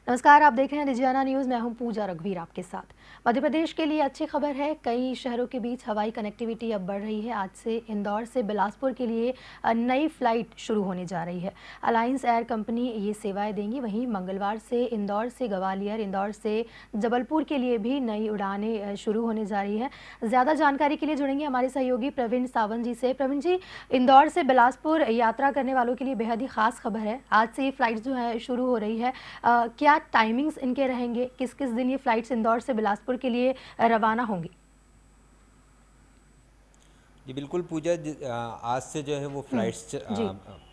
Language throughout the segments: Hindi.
नमस्कार, आप देख रहे हैं रिजियाना न्यूज़। मैं हूं पूजा रघुवीर आपके साथ। मध्य प्रदेश के लिए अच्छी खबर है। कई शहरों के बीच हवाई कनेक्टिविटी अब बढ़ रही है। आज से इंदौर से बिलासपुर के लिए नई फ्लाइट शुरू होने जा रही है। अलायंस एयर कंपनी ये सेवाएं देंगी। वहीं मंगलवार से इंदौर से ग्वालियर, इंदौर से जबलपुर के लिए भी नई उड़ानें शुरू होने जा रही है। ज़्यादा जानकारी के लिए जुड़ेंगे हमारे सहयोगी प्रवीण सावंत जी से। प्रवीण जी, इंदौर से बिलासपुर यात्रा करने वालों के लिए बेहद ही खास खबर है। आज से ये फ्लाइट जो है शुरू हो रही है। क्या टाइमिंग्स इनके रहेंगे? किस किस दिन ये फ्लाइट्स इंदौर से बिलासपुर के लिए रवाना होंगी? जी बिल्कुल पूजा, आज से जो है वो फ्लाइट्स जी।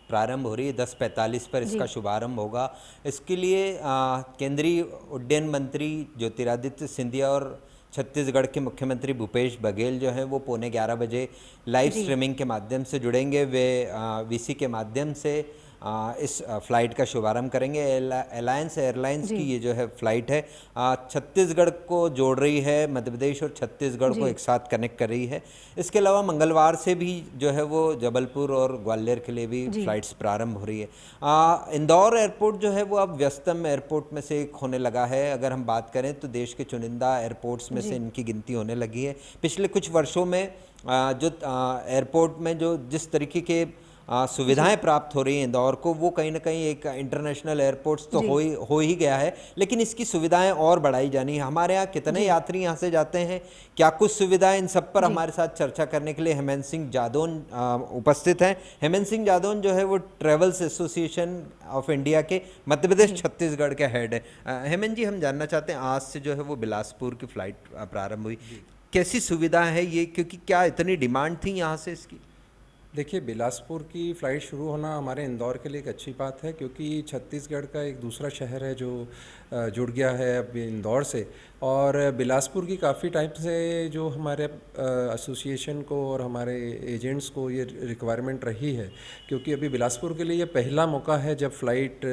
प्रारंभ हो रही है। 10:45 पर जी। इसका शुभारंभ होगा। इसके लिए केंद्रीय उड्डयन मंत्री ज्योतिरादित्य सिंधिया और छत्तीसगढ़ के मुख्यमंत्री भूपेश बघेल जो हैं वो 11:15 बजे लाइव जी। स्ट्रीमिंग के माध्यम से जुड़ेंगे। वे वीसी के माध्यम से इस फ्लाइट का शुभारंभ करेंगे। अलायंस एयरलाइंस जी। की ये जो है फ्लाइट है छत्तीसगढ़ को जोड़ रही है। मध्य प्रदेश और छत्तीसगढ़ को जी। एक साथ कनेक्ट कर रही है। इसके अलावा मंगलवार से भी जो है वो जबलपुर और ग्वालियर के लिए भी जी। फ्लाइट्स प्रारंभ हो रही है। इंदौर एयरपोर्ट जो है वो अब व्यस्तम एयरपोर्ट में से एक होने लगा है। अगर हम बात करें तो देश के चुनिंदा एयरपोर्ट्स में से जी। इनकी गिनती होने लगी है। पिछले कुछ वर्षों में जो एयरपोर्ट में जो जिस तरीके के जी। सुविधाएं प्राप्त हो रही हैं इंदौर को, वो कहीं ना कहीं एक इंटरनेशनल एयरपोर्ट्स तो जी। हो ही गया है, लेकिन इसकी सुविधाएं और बढ़ाई जानी है। हमारे यहाँ कितने जी। यात्री यहाँ से जाते हैं, क्या कुछ सुविधाएं, इन सब पर जी। हमारे साथ चर्चा करने के लिए हेमंत सिंह जादौन उपस्थित हैं। हेमंत सिंह जादौन जो है वो ट्रेवल्स एसोसिएशन ऑफ इंडिया के मध्य प्रदेश जी। छत्तीसगढ़ के हेड है। हेमंत जी, हम जानना चाहते हैं, आज से जो है वो बिलासपुर की फ्लाइट प्रारंभ हुई, कैसी सुविधा है ये, क्योंकि क्या इतनी डिमांड थी यहाँ से इसकी? देखिए, बिलासपुर की फ़्लाइट शुरू होना हमारे इंदौर के लिए एक अच्छी बात है, क्योंकि छत्तीसगढ़ का एक दूसरा शहर है जो जुड़ गया है अब इंदौर से। और बिलासपुर की काफ़ी टाइम से जो हमारे एसोसिएशन को और हमारे एजेंट्स को ये रिक्वायरमेंट रही है, क्योंकि अभी बिलासपुर के लिए ये पहला मौका है जब फ़्लाइट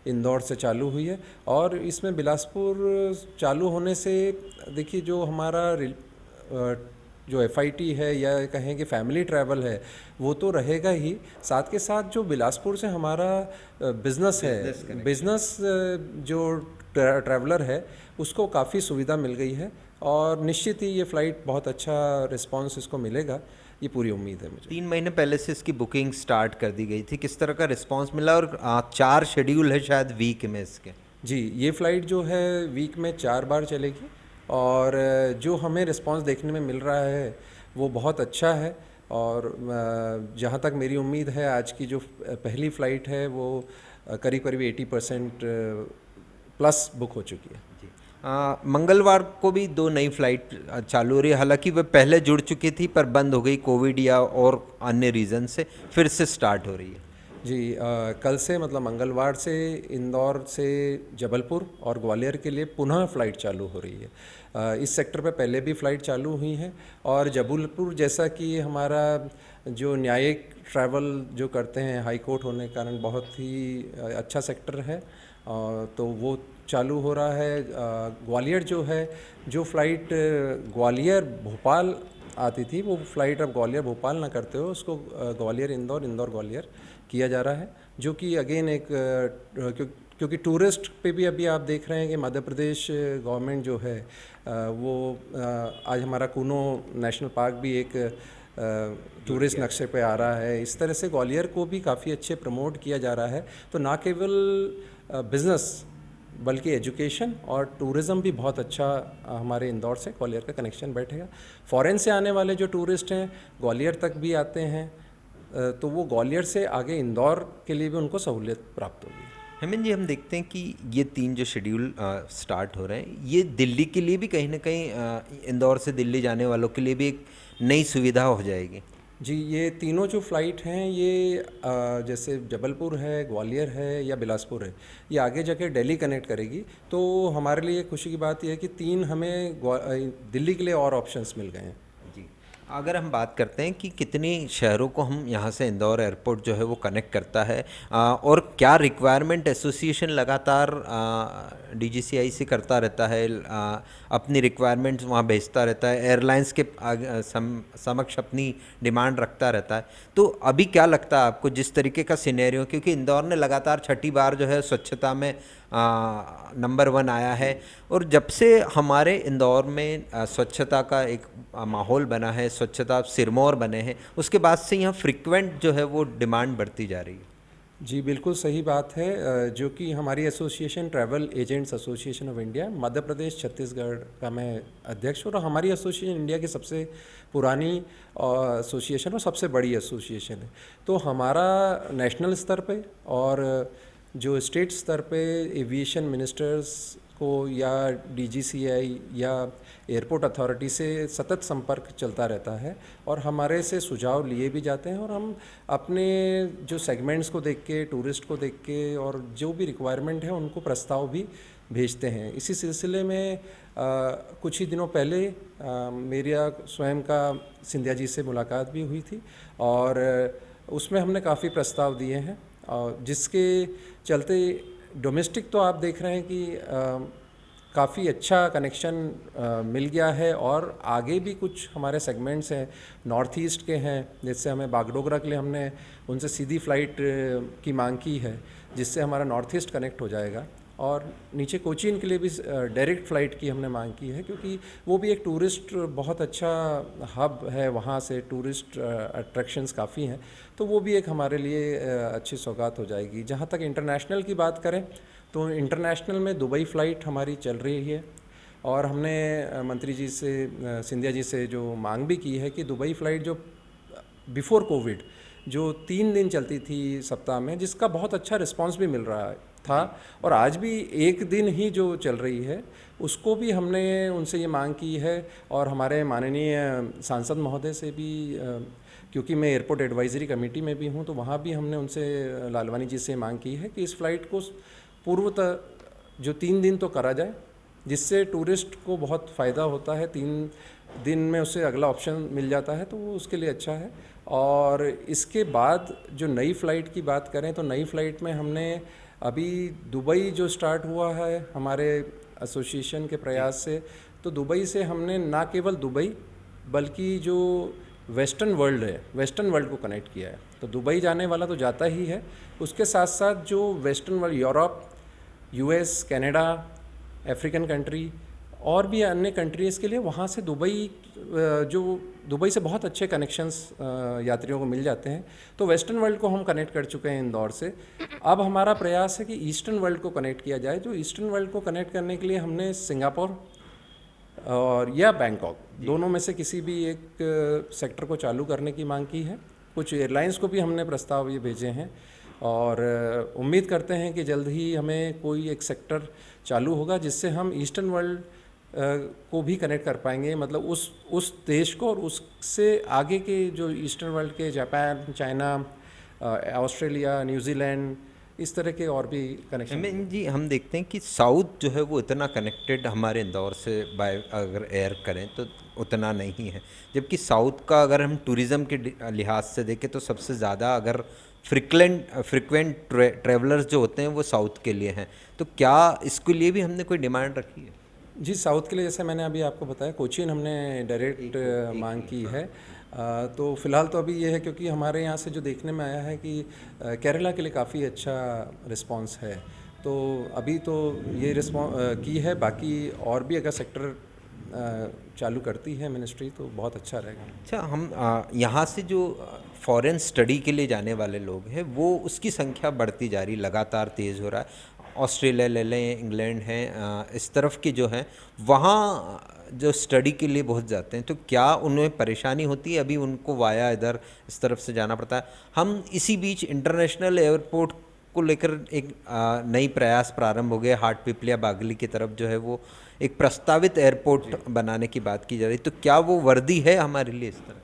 इंदौर से चालू हुई है। और इसमें बिलासपुर चालू होने से देखिए, जो हमारा जो एफआईटी है या कहें कि फैमिली ट्रैवल है, वो तो रहेगा ही। साथ के साथ जो बिलासपुर से हमारा बिज़नेस है, बिज़नेस जो ट्रैवलर है, उसको काफ़ी सुविधा मिल गई है। और निश्चित ही ये फ़्लाइट बहुत अच्छा रिस्पांस इसको मिलेगा, ये पूरी उम्मीद है मुझे। 3 महीने पहले से इसकी बुकिंग स्टार्ट कर दी गई थी, किस तरह का रिस्पांस मिला? और 4 शेड्यूल है शायद वीक में इसके। जी, ये फ़्लाइट जो है वीक में 4 बार चलेगी। और जो हमें रिस्पांस देखने में मिल रहा है वो बहुत अच्छा है। और जहाँ तक मेरी उम्मीद है, आज की जो पहली फ़्लाइट है वो करीब करीब 80% प्लस बुक हो चुकी है। जी। मंगलवार को भी 2 नई फ्लाइट चालू हो रही है। हालांकि वह पहले जुड़ चुकी थी पर बंद हो गई कोविड या और अन्य रीज़न से, फिर से स्टार्ट हो रही है। जी, कल से मतलब मंगलवार से इंदौर से जबलपुर और ग्वालियर के लिए पुनः फ़्लाइट चालू हो रही है। इस सेक्टर पे पहले भी फ़्लाइट चालू हुई हैं। और जबलपुर, जैसा कि हमारा जो न्यायिक ट्रैवल जो करते हैं, हाई कोर्ट होने के कारण बहुत ही अच्छा सेक्टर है, तो वो चालू हो रहा है। ग्वालियर जो है, जो फ़्लाइट ग्वालियर भोपाल आती थी, वो फ़्लाइट अब ग्वालियर भोपाल ना करते हो, उसको ग्वालियर इंदौर, इंदौर ग्वालियर किया जा रहा है। जो कि अगेन एक क्योंकि टूरिस्ट पे भी अभी आप देख रहे हैं कि मध्य प्रदेश गवर्नमेंट जो है वो आज हमारा कूनो नेशनल पार्क भी एक टूरिस्ट नक्शे पे आ रहा है। इस तरह से ग्वालियर को भी काफ़ी अच्छे प्रमोट किया जा रहा है। तो ना केवल बिज़नेस बल्कि एजुकेशन और टूरिज़म भी बहुत अच्छा हमारे इंदौर से ग्वालियर का कनेक्शन बैठेगा। फ़ॉरेन से आने वाले जो टूरिस्ट हैं ग्वालियर तक भी आते हैं, तो वो ग्वालियर से आगे इंदौर के लिए भी उनको सहूलियत प्राप्त होगी। हेमंत जी, हम देखते हैं कि ये 3 जो शेड्यूल स्टार्ट हो रहे हैं, ये दिल्ली के लिए भी कहीं ना कहीं इंदौर से दिल्ली जाने वालों के लिए भी एक नई सुविधा हो जाएगी। जी, ये तीनों जो फ़्लाइट हैं, ये जैसे जबलपुर है, ग्वालियर है या बिलासपुर है, ये आगे जाके दिल्ली कनेक्ट करेगी। तो हमारे लिए खुशी की बात यह है कि 3 हमें दिल्ली के लिए और ऑप्शंस मिल गए हैं। जी, अगर हम बात करते हैं कि कितनी शहरों को हम यहाँ से इंदौर एयरपोर्ट जो है वो कनेक्ट करता है, और क्या रिक्वायरमेंट एसोसिएशन लगातार डीजीसीआई से करता रहता है, अपनी रिक्वायरमेंट्स वहाँ भेजता रहता है, एयरलाइंस के समक्ष अपनी डिमांड रखता रहता है, तो अभी क्या लगता है आपको जिस तरीके का सिनेरियो, क्योंकि इंदौर ने लगातार 6ठी बार जो है स्वच्छता में नंबर 1 आया है। और जब से हमारे इंदौर में स्वच्छता का एक माहौल बना है, स्वच्छता सिरमौर बने हैं, उसके बाद से यहाँ फ्रिक्वेंट जो है वो डिमांड बढ़ती जा रही है। जी बिल्कुल सही बात है। जो कि हमारी association travel agents association of India Madhya Pradesh Chhattisgarh का मैं अध्यक्ष हूँ, और हमारी एसोसिएशन इंडिया की सबसे पुरानी एसोसिएशन और सबसे बड़ी एसोसिएशन है। तो हमारा नेशनल स्तर पे और जो स्टेट स्तर पे एविएशन मिनिस्टर्स को या डीजीसीआई या एयरपोर्ट अथॉरिटी से सतत संपर्क चलता रहता है, और हमारे से सुझाव लिए भी जाते हैं, और हम अपने जो सेगमेंट्स को देख के, टूरिस्ट को देख के, और जो भी रिक्वायरमेंट है उनको प्रस्ताव भी भेजते हैं। इसी सिलसिले में कुछ ही दिनों पहले मेरा स्वयं का सिंधिया जी से मुलाकात भी हुई थी, और उसमें हमने काफ़ी प्रस्ताव दिए हैं, और जिसके चलते डोमेस्टिक तो आप देख रहे हैं कि काफ़ी अच्छा कनेक्शन मिल गया है, और आगे भी कुछ हमारे सेगमेंट्स हैं नॉर्थ ईस्ट के हैं, जैसे हमें बागडोगरा के लिए हमने उनसे सीधी फ़्लाइट की मांग की है, जिससे हमारा नॉर्थ ईस्ट कनेक्ट हो जाएगा, और नीचे कोचीन के लिए भी डायरेक्ट फ़्लाइट की हमने मांग की है, क्योंकि वो भी एक टूरिस्ट बहुत अच्छा हब है, वहाँ से टूरिस्ट अट्रैक्शंस काफ़ी हैं, तो वो भी एक हमारे लिए अच्छी सौगात हो जाएगी। जहाँ तक इंटरनेशनल की बात करें तो इंटरनेशनल में दुबई फ़्लाइट हमारी चल रही है, और हमने मंत्री जी से, सिंधिया जी से जो मांग भी की है कि दुबई फ़्लाइट जो बिफ़ोर कोविड जो 3 दिन चलती थी सप्ताह में, जिसका बहुत अच्छा रिस्पांस भी मिल रहा था, और आज भी 1 दिन ही जो चल रही है, उसको भी हमने उनसे ये मांग की है, और हमारे माननीय सांसद महोदय से भी, क्योंकि मैं एयरपोर्ट एडवाइजरी कमेटी में भी हूँ, तो वहाँ भी हमने उनसे, लालवानी जी से मांग की है कि इस फ़्लाइट को पूर्वतः जो 3 दिन तो करा जाए, जिससे टूरिस्ट को बहुत फ़ायदा होता है। 3 दिन में उसे अगला ऑप्शन मिल जाता है, तो वो उसके लिए अच्छा है। और इसके बाद जो नई फ़्लाइट की बात करें, तो नई फ़्लाइट में हमने अभी दुबई जो स्टार्ट हुआ है हमारे एसोसिएशन के प्रयास से, तो दुबई से हमने ना केवल दुबई बल्कि जो वेस्टर्न वर्ल्ड है, वेस्टर्न वर्ल्ड को कनेक्ट किया है। तो दुबई जाने वाला तो जाता ही है, उसके साथ साथ जो western world, Europe, US, Canada, African country और भी अन्य कंट्रीज़ के लिए वहाँ से दुबई से बहुत अच्छे कनेक्शंस यात्रियों को मिल जाते हैं। तो वेस्टर्न वर्ल्ड को हम कनेक्ट कर चुके हैं इंदौर से। अब हमारा प्रयास है कि ईस्टर्न वर्ल्ड को कनेक्ट किया जाए। जो ईस्टर्न वर्ल्ड को कनेक्ट करने के लिए हमने सिंगापुर और या बैंकॉक, दोनों में से किसी भी एक सेक्टर को चालू करने की मांग की है। कुछ एयरलाइंस को भी हमने प्रस्ताव ये भेजे हैं, और उम्मीद करते हैं कि जल्द ही हमें कोई एक सेक्टर चालू होगा जिससे हम ईस्टर्न वर्ल्ड को भी कनेक्ट कर पाएंगे, मतलब उस देश को और उससे आगे के जो ईस्टर्न वर्ल्ड के जापान, चाइना, ऑस्ट्रेलिया, न्यूजीलैंड, इस तरह के और भी कनेक्शन। जी, हम देखते हैं कि साउथ जो है वो इतना कनेक्टेड हमारे इंदौर से बाय अगर एयर करें तो उतना नहीं है, जबकि साउथ का अगर हम टूरिज़्म के लिहाज से देखें तो सबसे ज़्यादा अगर फ्रिक्वेंट ट्रैवलर्स जो होते हैं वो साउथ के लिए हैं। तो क्या इसके लिए भी हमने कोई डिमांड रखी है? जी, साउथ के लिए जैसे मैंने अभी आपको बताया, कोचीन हमने डायरेक्ट मांग की है। तो फ़िलहाल तो अभी ये है, क्योंकि हमारे यहाँ से जो देखने में आया है कि केरला के लिए काफ़ी अच्छा रिस्पांस है, तो अभी तो ये की है। बाकी और भी अगर सेक्टर चालू करती है मिनिस्ट्री तो बहुत अच्छा रहेगा। अच्छा, हम यहाँ से जो फॉरेन स्टडी के लिए जाने वाले लोग हैं वो उसकी संख्या बढ़ती जा रही, लगातार तेज़ हो रहा है। ऑस्ट्रेलिया ले लें, इंग्लैंड हैं, इस तरफ की जो हैं वहाँ जो स्टडी के लिए बहुत जाते हैं, तो क्या उन्हें परेशानी होती है? अभी उनको वाया इधर इस तरफ से जाना पड़ता है। हम इसी बीच इंटरनेशनल एयरपोर्ट को लेकर एक नई प्रयास प्रारंभ हो गए, हाटपिपलिया बागली की तरफ जो है वो एक प्रस्तावित एयरपोर्ट बनाने की बात की जा रही, तो क्या वो वर्दी है हमारे लिए इस तरह?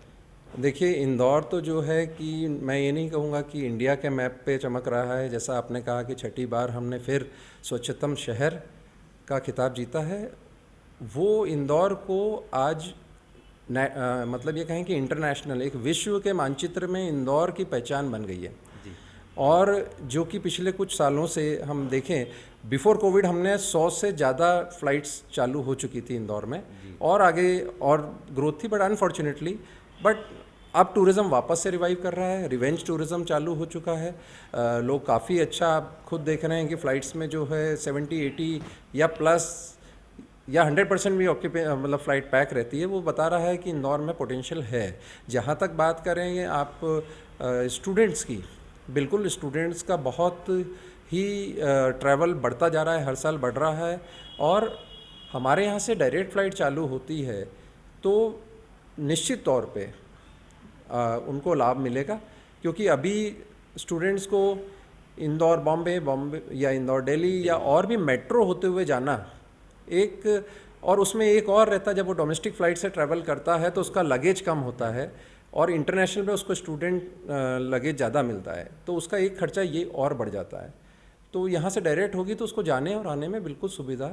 देखिए, इंदौर तो जो है कि मैं ये नहीं कहूँगा कि इंडिया के मैप पे चमक रहा है। जैसा आपने कहा कि छठी बार हमने फिर स्वच्छतम शहर का खिताब जीता है, वो इंदौर को आज मतलब ये कहें कि इंटरनेशनल, एक विश्व के मानचित्र में इंदौर की पहचान बन गई है। और जो कि पिछले कुछ सालों से हम देखें, बिफोर कोविड हमने 100 से ज़्यादा फ़्लाइट्स चालू हो चुकी थी इंदौर में, और आगे और ग्रोथ थी, बट अब टूरिज़्म वापस से रिवाइव कर रहा है, रिवेंज टूरिज़्म चालू हो चुका है। लोग काफ़ी अच्छा, आप खुद देख रहे हैं कि फ़्लाइट्स में जो है 70-80 या प्लस या 100% भी मतलब फ़्लाइट पैक रहती है। वो बता रहा है कि इंदौर में पोटेंशियल है। जहाँ तक बात करेंगे आप स्टूडेंट्स की, बिल्कुल स्टूडेंट्स का बहुत ही ट्रैवल बढ़ता जा रहा है, हर साल बढ़ रहा है। और हमारे यहाँ से डायरेक्ट फ़्लाइट चालू होती है तो निश्चित तौर पे उनको लाभ मिलेगा, क्योंकि अभी स्टूडेंट्स को इंदौर बॉम्बे या इंदौर दिल्ली या और भी मेट्रो होते हुए जाना एक, और उसमें एक और रहता है, जब वो डोमेस्टिक फ़्लाइट से ट्रैवल करता है तो उसका लगेज कम होता है और इंटरनेशनल में उसको स्टूडेंट लगेज ज़्यादा मिलता है, तो उसका एक खर्चा ये और बढ़ जाता है। तो यहाँ से डायरेक्ट होगी तो उसको जाने और आने में बिल्कुल सुविधा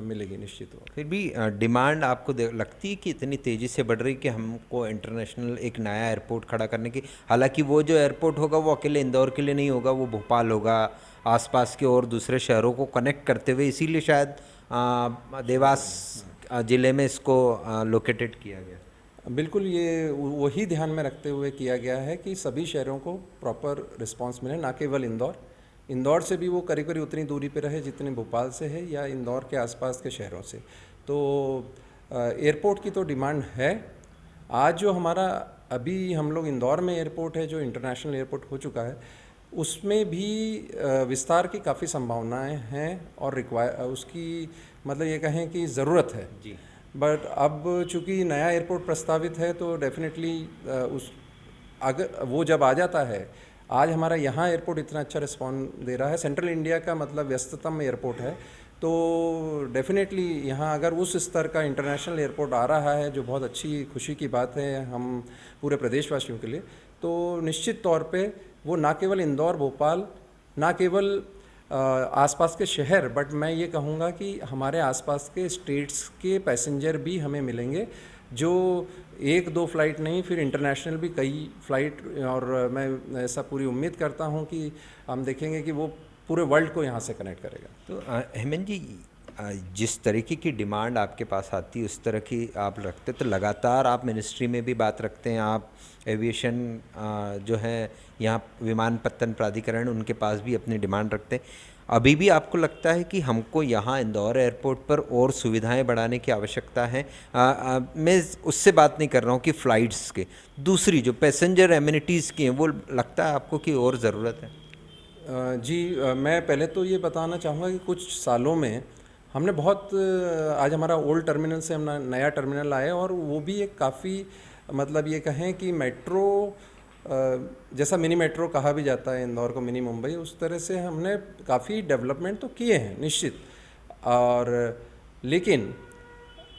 मिलेगी निश्चित तौर। फिर भी डिमांड आपको लगती है कि इतनी तेज़ी से बढ़ रही कि हमको इंटरनेशनल एक नया एयरपोर्ट खड़ा करने की, हालांकि वो जो एयरपोर्ट होगा वो अकेले इंदौर के लिए नहीं होगा, वो भोपाल होगा, आसपास के और दूसरे शहरों को कनेक्ट करते हुए, इसीलिए शायद देवास ज़िले में इसको लोकेटेड किया गया। बिल्कुल, ये वही ध्यान में रखते हुए किया गया है कि सभी शहरों को प्रॉपर रिस्पांस मिले, ना केवल इंदौर से भी वो करीब करीब उतनी दूरी पे रहे जितने भोपाल से है या इंदौर के आसपास के शहरों से। तो एयरपोर्ट की तो डिमांड है। आज जो हमारा अभी हम लोग इंदौर में एयरपोर्ट है जो इंटरनेशनल एयरपोर्ट हो चुका है, उसमें भी विस्तार की काफ़ी संभावनाएं हैं और उसकी मतलब ये कहें कि ज़रूरत है जी। बट अब चूँकि नया एयरपोर्ट प्रस्तावित है तो डेफिनेटली उस अगर वो जब आ जाता है, आज हमारा यहाँ एयरपोर्ट इतना अच्छा रिस्पॉन्स दे रहा है, सेंट्रल इंडिया का मतलब व्यस्ततम एयरपोर्ट है, तो डेफिनेटली यहाँ अगर उस स्तर का इंटरनेशनल एयरपोर्ट आ रहा है, जो बहुत अच्छी खुशी की बात है हम पूरे प्रदेशवासियों के लिए, तो निश्चित तौर पे वो ना केवल इंदौर भोपाल, ना केवल आसपास के शहर, बट मैं ये कहूँगा कि हमारे आसपास के स्टेट्स के पैसेंजर भी हमें मिलेंगे, जो एक दो फ्लाइट नहीं, फिर इंटरनेशनल भी कई फ्लाइट, और मैं ऐसा पूरी उम्मीद करता हूँ कि हम देखेंगे कि वो पूरे वर्ल्ड को यहाँ से कनेक्ट करेगा। तो हेमंत जी, जिस तरीके की डिमांड आपके पास आती है उस तरह की आप रखते, तो लगातार आप मिनिस्ट्री में भी बात रखते हैं, आप एविएशन जो है यहाँ विमानपत्तन प्राधिकरण, उनके पास भी अपनी डिमांड रखते हैं। अभी भी आपको लगता है कि हमको यहाँ इंदौर एयरपोर्ट पर और सुविधाएं बढ़ाने की आवश्यकता है? मैं उससे बात नहीं कर रहा हूँ कि फ़्लाइट्स के, दूसरी जो पैसेंजर एमिनिटीज़ की हैं, वो लगता है आपको कि और ज़रूरत है? जी, मैं पहले तो ये बताना चाहूँगा कि कुछ सालों में हमने बहुत, आज हमारा ओल्ड टर्मिनल से हम नया टर्मिनल आए, और वो भी एक काफ़ी मतलब ये कहें कि मेट्रो जैसा मिनी मेट्रो कहा भी जाता है इंदौर को, मिनी मुंबई, उस तरह से हमने काफ़ी डेवलपमेंट तो किए हैं निश्चित, और लेकिन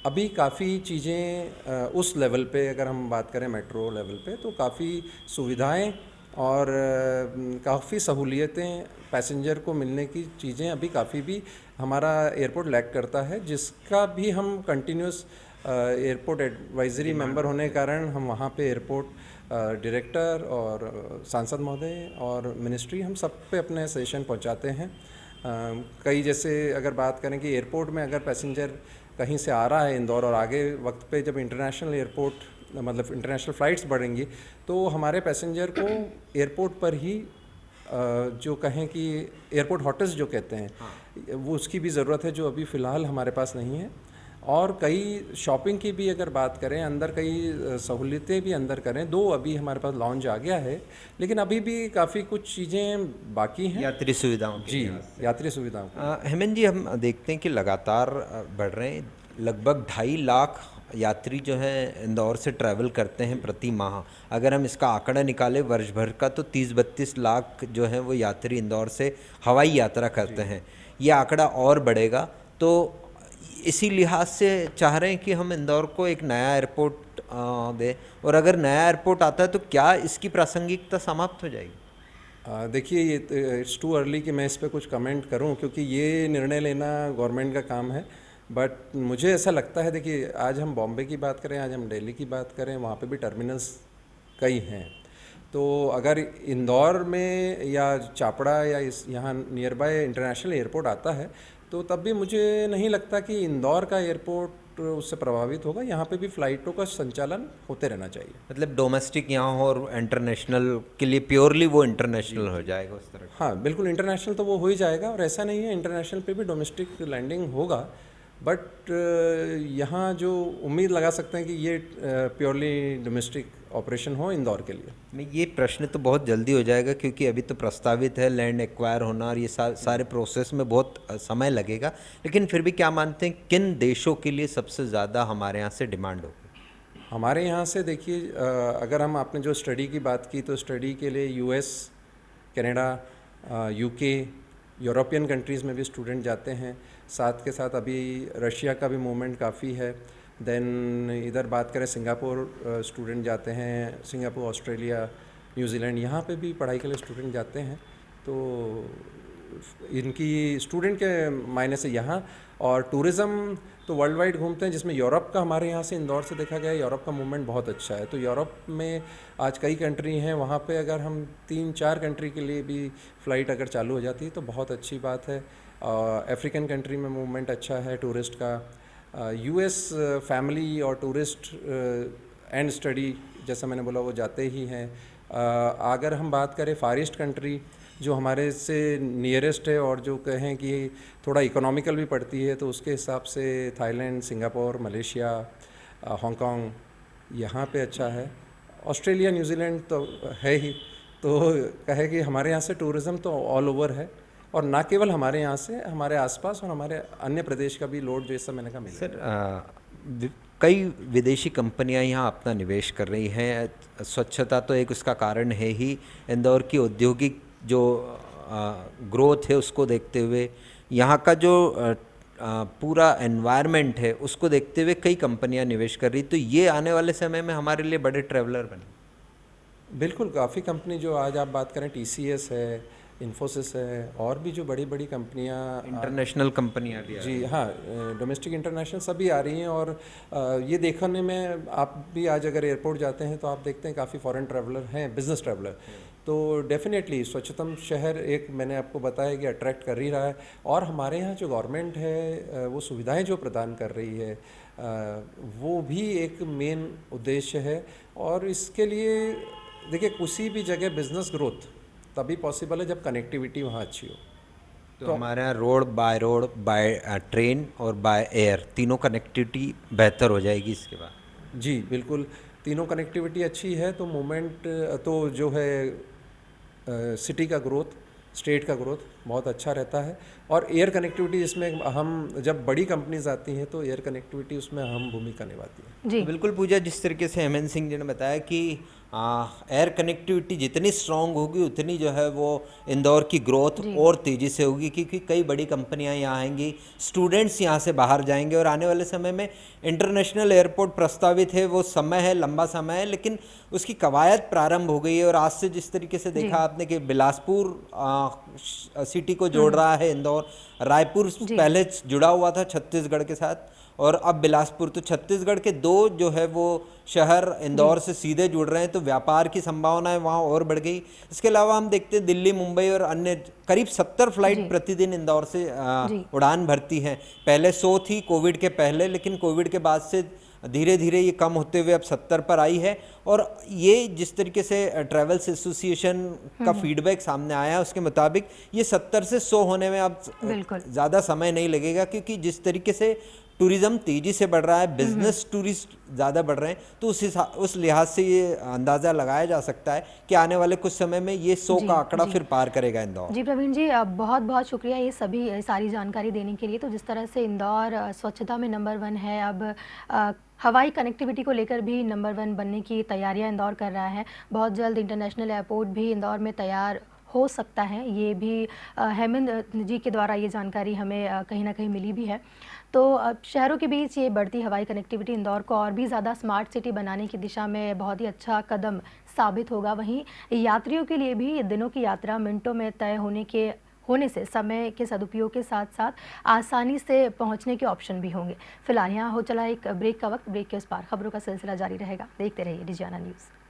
अभी काफ़ी चीज़ें उस लेवल पे अगर हम बात करें मेट्रो लेवल पे, तो काफ़ी सुविधाएं और काफ़ी सहूलियतें पैसेंजर को मिलने की चीज़ें अभी काफ़ी भी हमारा एयरपोर्ट लैक करता है, जिसका भी हम कंटिन्यूस एयरपोर्ट एडवाइजरी मेंबर होने के कारण हम वहाँ पे एयरपोर्ट डायरेक्टर और सांसद महोदय और मिनिस्ट्री, हम सब पे अपने सजेशन पहुँचाते हैं। कई जैसे अगर बात करें कि एयरपोर्ट में अगर पैसेंजर कहीं से आ रहा है इंदौर, और आगे वक्त पे जब इंटरनेशनल एयरपोर्ट मतलब इंटरनेशनल फ़्लाइट्स बढ़ेंगी, तो हमारे पैसेंजर को एयरपोर्ट पर ही जो कहें कि एयरपोर्ट होटल्स जो कहते हैं, वो उसकी भी ज़रूरत है, जो अभी फ़िलहाल हमारे पास नहीं है। और कई शॉपिंग की भी अगर बात करें, अंदर कई सहूलियतें भी अंदर करें, दो अभी हमारे पास लॉन्च आ गया है, लेकिन अभी भी काफ़ी कुछ चीज़ें बाकी हैं यात्री सुविधाओं की। जी, यात्री सुविधाओं। हेमंत जी, हम देखते हैं कि लगातार बढ़ रहे हैं, लगभग 2.5 लाख यात्री जो हैं इंदौर से ट्रैवल करते हैं प्रति माह। अगर हम इसका आंकड़ा निकालें वर्ष भर का, तो 30-32 लाख जो हैं वो यात्री इंदौर से हवाई यात्रा करते हैं। ये आंकड़ा और बढ़ेगा, तो इसी लिहाज से चाह रहे हैं कि हम इंदौर को एक नया एयरपोर्ट दें, और अगर नया एयरपोर्ट आता है तो क्या इसकी प्रासंगिकता समाप्त हो जाएगी? देखिए, ये इट्स टू अर्ली कि मैं इस पर कुछ कमेंट करूं, क्योंकि ये निर्णय लेना गवर्नमेंट का काम है। बट मुझे ऐसा लगता है, देखिए, आज हम बॉम्बे की बात करें, आज हम दिल्ली की बात करें, वहाँ पे भी टर्मिनल्स कई हैं। तो अगर इंदौर में या चापड़ा या इस यहाँ नियर बाय इंटरनेशनल एयरपोर्ट आता है, तो तब भी मुझे नहीं लगता कि इंदौर का एयरपोर्ट उससे प्रभावित होगा। यहाँ पे भी फ़्लाइटों का संचालन होते रहना चाहिए। मतलब डोमेस्टिक यहाँ हो और इंटरनेशनल के लिए प्योरली वो इंटरनेशनल हो जाएगा उस तरह का। हाँ बिल्कुल, इंटरनेशनल तो वो हो ही जाएगा, और ऐसा नहीं है, इंटरनेशनल पे भी डोमेस्टिक लैंडिंग होगा। बट यहाँ जो उम्मीद लगा सकते हैं कि ये प्योरली डोमेस्टिक ऑपरेशन हो इंदौर के लिए। नहीं, ये प्रश्न तो बहुत जल्दी हो जाएगा क्योंकि अभी तो प्रस्तावित है लैंड एक्वायर होना, और ये सारे प्रोसेस में बहुत समय लगेगा। लेकिन फिर भी क्या मानते हैं किन देशों के लिए सबसे ज़्यादा हमारे यहाँ से डिमांड होगी? हमारे यहाँ से देखिए, अगर हम आपने जो स्टडी की बात की, तो स्टडी के लिए US, Canada, UK, European countries में भी स्टूडेंट जाते हैं। साथ के साथ अभी रशिया का भी मूवमेंट काफ़ी है। देन इधर बात करें सिंगापुर, स्टूडेंट जाते हैं, सिंगापुर, ऑस्ट्रेलिया, न्यूजीलैंड, यहाँ पे भी पढ़ाई के लिए स्टूडेंट जाते हैं। तो इनकी स्टूडेंट के मायने से यहाँ, और टूरिज़्म तो वर्ल्ड वाइड घूमते हैं, जिसमें यूरोप का हमारे यहाँ से इंदौर से देखा गया, यूरोप का मूवमेंट बहुत अच्छा है। तो यूरोप में आज कई कंट्री हैं, वहाँ पे अगर हम 3-4 कंट्री के लिए भी फ़्लाइट अगर चालू हो जाती है तो बहुत अच्छी बात है। अफ्रीकन कंट्री में मूवमेंट अच्छा है टूरिस्ट का। यूएस फैमिली और टूरिस्ट एंड स्टडी, जैसा मैंने बोला, वो जाते ही हैं। अगर हम बात करें फार ईस्ट कंट्री, जो हमारे से नियरेस्ट है और जो कहें कि थोड़ा इकोनॉमिकल भी पड़ती है, तो उसके हिसाब से थाईलैंड, सिंगापुर, मलेशिया, हांगकांग, यहाँ पे अच्छा है। ऑस्ट्रेलिया, न्यूजीलैंड तो है ही। तो कहे कि हमारे यहाँ से टूरिज़्म तो ऑल ओवर है, और ना केवल हमारे यहाँ से, हमारे आसपास और हमारे अन्य प्रदेश का भी लोड, जैसा मैंने कहा, मिला। सर, कई विदेशी कंपनियां यहाँ अपना निवेश कर रही हैं। स्वच्छता तो एक उसका कारण है ही। इंदौर की औद्योगिक जो ग्रोथ है उसको देखते हुए, यहाँ का जो पूरा एनवायरनमेंट है उसको देखते हुए कई कंपनियां निवेश कर रही, तो ये आने वाले समय में हमारे लिए बड़े ट्रैवलर बने। बिल्कुल, काफ़ी कंपनी जो आज आप बात करें, TCS है, इन्फोसिस है, और भी जो बड़ी बड़ी कंपनियां, इंटरनेशनल कंपनियां भी जी हाँ, डोमेस्टिक इंटरनेशनल सभी आ रही हैं। और ये देखने में, आप भी आज अगर एयरपोर्ट जाते हैं तो आप देखते हैं काफ़ी फॉरेन ट्रैवलर हैं, बिजनेस ट्रैवलर। तो डेफिनेटली स्वच्छतम शहर एक, मैंने आपको बताया कि अट्रैक्ट कर ही रहा है। और हमारे यहाँ जो गवर्नमेंट है, वो सुविधाएं जो प्रदान कर रही है, वो भी एक मेन उद्देश्य है। और इसके लिए देखिए, किसी भी जगह बिजनेस ग्रोथ तभी पॉसिबल है जब कनेक्टिविटी वहाँ अच्छी हो। तो हमारे यहाँ रोड, बाय ट्रेन और बाय एयर, तीनों कनेक्टिविटी बेहतर हो जाएगी इसके बाद। जी बिल्कुल, तीनों कनेक्टिविटी अच्छी है तो मूवमेंट तो जो है, सिटी का ग्रोथ, स्टेट का ग्रोथ बहुत अच्छा रहता है। और एयर कनेक्टिविटी, जिसमें हम, जब बड़ी कंपनीज आती हैं तो एयर कनेक्टिविटी उसमें अहम भूमिका निभाती है। जी बिल्कुल पूजा, जिस तरीके से हेमंत सिंह जी ने बताया कि एयर कनेक्टिविटी जितनी स्ट्रांग होगी उतनी जो है वो इंदौर की ग्रोथ और तेज़ी से होगी, क्योंकि कई बड़ी कंपनियां यहाँ आएंगी, स्टूडेंट्स यहाँ से बाहर जाएंगे, और आने वाले समय में इंटरनेशनल एयरपोर्ट प्रस्तावित है, वो समय है, लंबा समय है, लेकिन उसकी कवायद प्रारंभ हो गई है। और आज से जिस तरीके से देखा आपने कि बिलासपुर सिटी को जोड़ रहा है इंदौर, रायपुर पहले जुड़ा हुआ था छत्तीसगढ़ के साथ, और अब बिलासपुर, तो छत्तीसगढ़ के 2 जो है वो शहर इंदौर से सीधे जुड़ रहे हैं, तो व्यापार की संभावनाएं वहाँ और बढ़ गई। इसके अलावा हम देखते हैं दिल्ली, मुंबई और अन्य करीब 70 फ्लाइट प्रतिदिन इंदौर से उड़ान भरती हैं। पहले 100 थी कोविड के पहले, लेकिन कोविड के बाद से धीरे धीरे ये कम होते हुए अब 70 पर आई है। और ये जिस तरीके से ट्रैवल्स एसोसिएशन का फीडबैक सामने आया, उसके मुताबिक ये 70 से 100 होने में अब ज़्यादा समय नहीं लगेगा, क्योंकि जिस तरीके से टूरिज़्म तेज़ी से बढ़ रहा है, बिजनेस टूरिस्ट ज़्यादा बढ़ रहे हैं, तो उस लिहाज से ये अंदाज़ा लगाया जा सकता है कि आने वाले कुछ समय में ये 100 का आंकड़ा फिर पार करेगा इंदौर। जी प्रवीण जी, बहुत बहुत शुक्रिया ये सारी जानकारी देने के लिए। तो जिस तरह से इंदौर स्वच्छता में नंबर 1 है, अब हवाई कनेक्टिविटी को लेकर भी नंबर 1 बनने की तैयारियां इंदौर कर रहा है। बहुत जल्द इंटरनेशनल एयरपोर्ट भी इंदौर में तैयार हो सकता है, ये भी हेमंत जी के द्वारा ये जानकारी हमें कहीं ना कहीं मिली भी है। तो शहरों के बीच ये बढ़ती हवाई कनेक्टिविटी इंदौर को और भी ज़्यादा स्मार्ट सिटी बनाने की दिशा में बहुत ही अच्छा कदम साबित होगा। वहीं यात्रियों के लिए भी दिनों की यात्रा मिनटों में तय होने से समय के सदुपयोग के साथ साथ आसानी से पहुंचने के ऑप्शन भी होंगे। फिलहाल यहाँ हो चला एक ब्रेक का वक्त, ब्रेक के उस पार खबरों का सिलसिला जारी रहेगा। देखते रहिए डिजियाना न्यूज़।